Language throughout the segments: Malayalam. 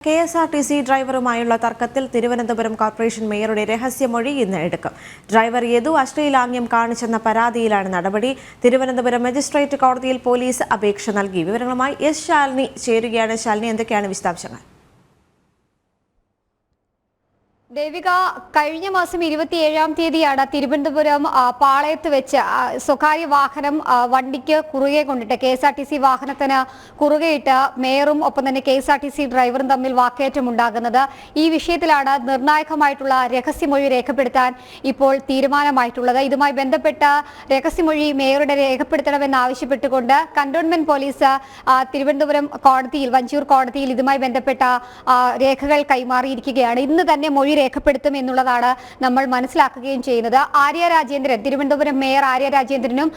KSRTC ഡ്രൈവറുമായുള്ള തർക്കത്തിൽ തിരുവനന്തപുരം കോർപ്പറേഷൻ മേയറുടെ രഹസ്യമൊഴി ഇന്ന് എടുക്കും. ഡ്രൈവർ യദു അശ്ലീലാംഗ്യം കാണിച്ചെന്ന പരാതിയിലാണ് നടപടി. തിരുവനന്തപുരം മജിസ്ട്രേറ്റ് കോടതിയിൽ പോലീസ് അപേക്ഷ നൽകി. വിവരങ്ങളുമായി എസ് ശാലിനി ചേരുകയാണ്. ശാലിനി, എന്തൊക്കെയാണ് വിശദാംശങ്ങൾ? ദേവിക, കഴിഞ്ഞ മാസം 27-ാം തീയതിയാണ് തിരുവനന്തപുരം പാളയത്ത് വെച്ച് സ്വകാര്യ വാഹനം വണ്ടിക്ക് കുറുകെ കൊണ്ടിട്ട് KSRTC വാഹനത്തിന് കുറുകെയിട്ട് മേയറും ഒപ്പം തന്നെ KSRTC ഡ്രൈവറും തമ്മിൽ വാക്കേറ്റമുണ്ടാകുന്നത്. ഈ വിഷയത്തിലാണ് നിർണായകമായിട്ടുള്ള രഹസ്യമൊഴി രേഖപ്പെടുത്താൻ ഇപ്പോൾ തീരുമാനമായിട്ടുള്ളത്. ഇതുമായി ബന്ധപ്പെട്ട രഹസ്യമൊഴി മേയറുടെ രേഖപ്പെടുത്തണമെന്നാവശ്യപ്പെട്ടുകൊണ്ട് കന്റോൺമെന്റ് പോലീസ് തിരുവനന്തപുരം കോടതിയിൽ, വഞ്ചിയൂർ കോടതിയിൽ ഇതുമായി ബന്ധപ്പെട്ട രേഖകൾ കൈമാറിയിരിക്കുകയാണ്. ഇന്ന് തന്നെ മൊഴി രേഖപ്പെടുത്തും എന്നുള്ളതാണ് നമ്മൾ മനസ്സിലാക്കുകയും ചെയ്യുന്നത്. ആര്യ രാജേന്ദ്രൻ, തിരുവനന്തപുരം മേയർ ആര്യ രാജേന്ദ്രനും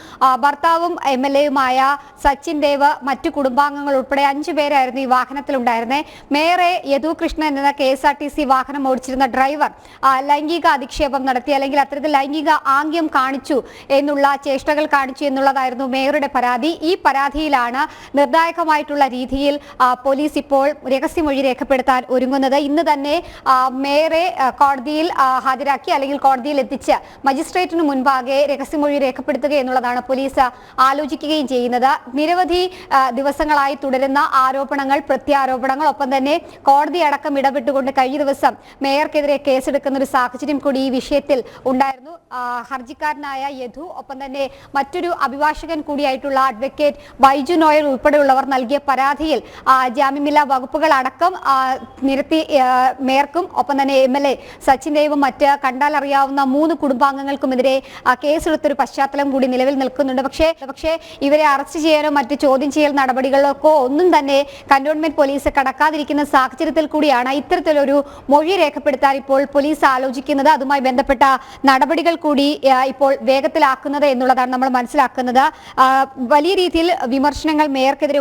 ഭർത്താവും MLA-യുമായ സച്ചിൻ ദേവ്, മറ്റു കുടുംബാംഗങ്ങൾ ഉൾപ്പെടെ 5 പേരായിരുന്നു ഈ വാഹനത്തിലുണ്ടായിരുന്നത്. മേയറെ യദു കൃഷ്ണൻ എന്ന KSRTC വാഹനം ഓടിച്ചിരുന്ന ഡ്രൈവർ ലൈംഗിക അധിക്ഷേപം നടത്തി, അല്ലെങ്കിൽ അത്തരത്തിൽ ലൈംഗിക ആംഗ്യം കാണിച്ചു എന്നുള്ള ചേഷ്ടകൾ കാണിച്ചു എന്നുള്ളതായിരുന്നു മേയറുടെ പരാതി. ഈ പരാതിയിലാണ് നിർണായകമായിട്ടുള്ള രീതിയിൽ പോലീസ് ഇപ്പോൾ രഹസ്യമൊഴി രേഖപ്പെടുത്താൻ ഒരുങ്ങുന്നത്. ഇന്ന് തന്നെ മേയറെ കോടതിയിൽ ഹാജരാക്കി, അല്ലെങ്കിൽ കോടതിയിൽ എത്തിച്ച് മജിസ്ട്രേറ്റിന് മുൻപാകെ രഹസ്യമൊഴി രേഖപ്പെടുത്തുക എന്നുള്ളതാണ് പോലീസ് ആലോചിക്കുകയും ചെയ്യുന്നത്. നിരവധി ദിവസങ്ങളായി തുടരുന്ന ആരോപണങ്ങൾ, പ്രത്യാരോപണങ്ങൾ, ഒപ്പം തന്നെ കോടതി അടക്കം ഇടപെട്ടുകൊണ്ട് കഴിഞ്ഞ ദിവസം മേയർക്കെതിരെ കേസെടുക്കുന്ന ഒരു സാഹചര്യം കൂടി ഈ വിഷയത്തിൽ ഉണ്ടായിരുന്നു. ഹർജിക്കാരനായ യദു, ഒപ്പം തന്നെ മറ്റൊരു അഭിഭാഷകൻ കൂടിയായിട്ടുള്ള അഡ്വക്കേറ്റ് ബൈജു നോയർ ഉൾപ്പെടെയുള്ളവർ നൽകിയ പരാതിയിൽ ജാമ്യമില്ലാ വകുപ്പുകൾ അടക്കം നിരത്തി മേയർക്കും ഒപ്പം തന്നെ MLA സച്ചിൻ ദേവും മറ്റ് കണ്ടാൽ അറിയാവുന്ന 3 കുടുംബാംഗങ്ങൾക്കുമെതിരെ കേസെടുത്തൊരു പശ്ചാത്തലം കൂടി നിലവിൽ നിൽക്കുന്നുണ്ട്. പക്ഷേ ഇവരെ അറസ്റ്റ് ചെയ്യാനോ മറ്റ് ചോദ്യം ചെയ്യൽ നടപടികളിലൊക്കെ ഒന്നും തന്നെ കന്റോൺമെന്റ് പോലീസ് കടക്കാതിരിക്കുന്ന സാഹചര്യത്തിൽ കൂടിയാണ് ഇത്തരത്തിലൊരു മൊഴി രേഖപ്പെടുത്താൻ ഇപ്പോൾ പോലീസ് ആലോചിക്കുന്നത്. അതുമായി ബന്ധപ്പെട്ട നടപടികൾ കൂടി ഇപ്പോൾ വേഗത്തിലാക്കുന്നത് എന്നുള്ളതാണ് നമ്മൾ മനസ്സിലാക്കുന്നത്. വലിയ രീതിയിൽ വിമർശനങ്ങൾ മേയർക്കെതിരെ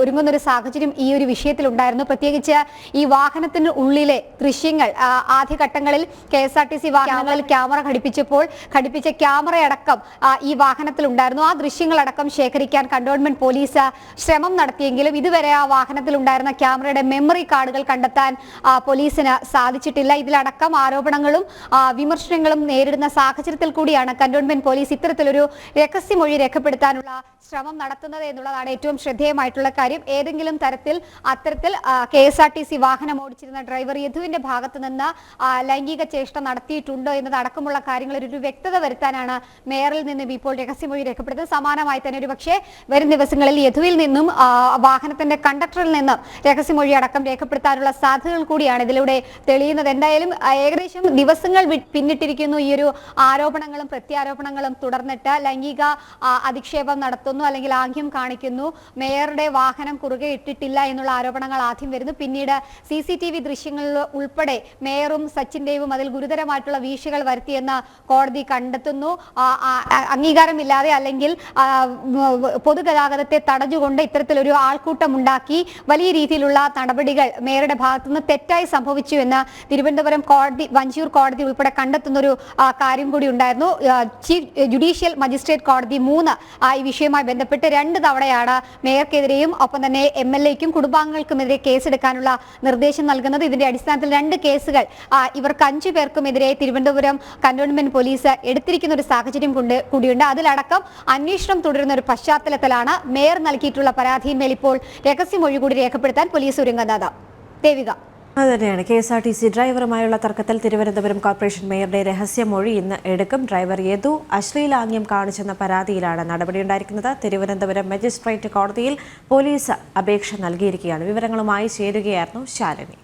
ഒരുങ്ങുന്ന ഒരു സാഹചര്യം ഈ ഒരു വിഷയത്തിൽ ഉണ്ടായിരുന്നു. പ്രത്യേകിച്ച് ഈ വാഹനത്തിന് ഉള്ളിലെ ദൃശ്യങ്ങൾ ആദ്യഘട്ടങ്ങളിൽ KSRTC വാഹനങ്ങളിൽ ക്യാമറ ഘടിപ്പിച്ച ക്യാമറയടക്കം ഈ വാഹനത്തിലുണ്ടായിരുന്നു. ആ ദൃശ്യങ്ങളടക്കം ശേഖരിക്കാൻ കന്റോൺമെന്റ് പോലീസ് ശ്രമം നടത്തിയെങ്കിലും ഇതുവരെ ആ വാഹനത്തിലുണ്ടായിരുന്ന ക്യാമറയുടെ മെമ്മറി കാർഡുകൾ കണ്ടെത്താൻ പോലീസിന് സാധിച്ചിട്ടില്ല. ഇതിലടക്കം ആരോപണങ്ങളും വിമർശനങ്ങളും നേരിടുന്ന സാഹചര്യത്തിൽ കൂടിയാണ് കന്റോൺമെന്റ് പോലീസ് ഇത്തരത്തിലൊരു രഹസ്യമൊഴി രേഖപ്പെടുത്താനുള്ള ശ്രമം നടത്തുന്നത് എന്നുള്ളതാണ് ഏറ്റവും ശ്രദ്ധേയമായിട്ടുള്ള കാര്യം. ഏതെങ്കിലും തരത്തിൽ അത്തരത്തിൽ KSRTC വാഹനം ഓടിച്ചിരുന്ന ഡ്രൈവർ യദുവിന്റെ ഭാഗത്ത് നിന്ന് ലൈംഗിക ചേഷ്ട നടത്തിയിട്ടുണ്ടോ എന്നതടക്കമുള്ള കാര്യങ്ങളിൽ ഒരു വ്യക്തത വരുത്താനാണ് മേയറിൽ നിന്നും ഇപ്പോൾ രഹസ്യമൊഴി രേഖപ്പെടുത്തുന്നത്. സമാനമായി തന്നെ ഒരു പക്ഷേ വരും ദിവസങ്ങളിൽ യദുവിൽ നിന്നും വാഹനത്തിന്റെ കണ്ടക്ടറിൽ നിന്നും രഹസ്യമൊഴി അടക്കം രേഖപ്പെടുത്താനുള്ള സാധ്യതകൾ കൂടിയാണ് ഇതിലൂടെ തെളിയുന്നത്. എന്തായാലും ഏകദേശം ദിവസങ്ങൾ പിന്നിട്ടിരിക്കുന്നു ഈ ഒരു ആരോപണങ്ങളും പ്രത്യാരോപണങ്ങളും തുടർന്നിട്ട്. ലൈംഗിക അധിക്ഷേപം നടത്തുന്നു, അല്ലെങ്കിൽ ആംഗ്യം കാണിക്കുന്നു, മേയറുടെ വാഹനം കുറുകെ ഇട്ടിട്ടില്ല എന്നുള്ള ആരോപണങ്ങൾ ആദ്യം വരുന്നു. പിന്നീട് CCTV ദൃശ്യങ്ങളിൽ ഉൾപ്പെടെ മേയറും സച്ചിൻ ദേവും അതിൽ ഗുരുതരമായിട്ടുള്ള വീഴ്ചകൾ വരുത്തിയെന്ന് കോടതി കണ്ടെത്തുന്നു. അംഗീകാരമില്ലാതെ, അല്ലെങ്കിൽ പൊതുഗതാഗതത്തെ തടഞ്ഞുകൊണ്ട് ഇത്തരത്തിലൊരു ആൾക്കൂട്ടം ഉണ്ടാക്കി വലിയ രീതിയിലുള്ള നടപടികൾ മേയറുടെ ഭാഗത്തുനിന്ന് തെറ്റായി സംഭവിച്ചു എന്ന് തിരുവനന്തപുരം കോടതി, വഞ്ചിയൂർ കോടതി ഉൾപ്പെടെ കണ്ടെത്തുന്ന ഒരു കാര്യം കൂടി ഉണ്ടായിരുന്നു. ചീഫ് ജുഡീഷ്യൽ മജിസ്ട്രേറ്റ് കോടതി 3 ഈ വിഷയവുമായി ബന്ധപ്പെട്ട് 2 തവണയാണ് മേയർക്കെതിരെയും ഒപ്പം തന്നെ MLA-ക്കും കുടുംബാംഗങ്ങൾക്കുമെതിരെ കേസെടുക്കാനുള്ള നിർദ്ദേശം നൽകുന്നത്. ഇതിന്റെ അടിസ്ഥാനത്തിൽ 2 കേസുകൾ ഇവർക്ക് 5 പേർക്കുമെതിരെ തിരുവനന്തപുരം കന്റോൺമെന്റ് പോലീസ് എടുത്തിരിക്കുന്ന ഒരു സാഹചര്യം കൂടിയുണ്ട്. അതിലടക്കം അന്വേഷണം തുടരുന്ന ഒരു പശ്ചാത്തലത്തിലാണ് മേയർ നൽകിയിട്ടുള്ള പരാതിയിന്മേൽ ഇപ്പോൾ രഹസ്യമൊഴി കൂടി രേഖപ്പെടുത്താൻ പോലീസ് ഒരുങ്ങുന്നത്. ദേവിക, അതുതന്നെയാണ്. KSRTC ഡ്രൈവറുമായുള്ള തർക്കത്തിൽ തിരുവനന്തപുരം കോർപ്പറേഷൻ മേയറുടെ രഹസ്യമൊഴി ഇന്ന് എടുക്കും. ഡ്രൈവർ യദു അശ്ലീലാംഗ്യം കാണിച്ചെന്ന പരാതിയിലാണ് നടപടിയുണ്ടായിരിക്കുന്നത്. തിരുവനന്തപുരം മജിസ്ട്രേറ്റ് കോടതിയിൽ പോലീസ് അപേക്ഷ നൽകിയിരിക്കുകയാണ്. വിവരങ്ങളുമായി ചേരുകയായിരുന്നു ശാലിനി.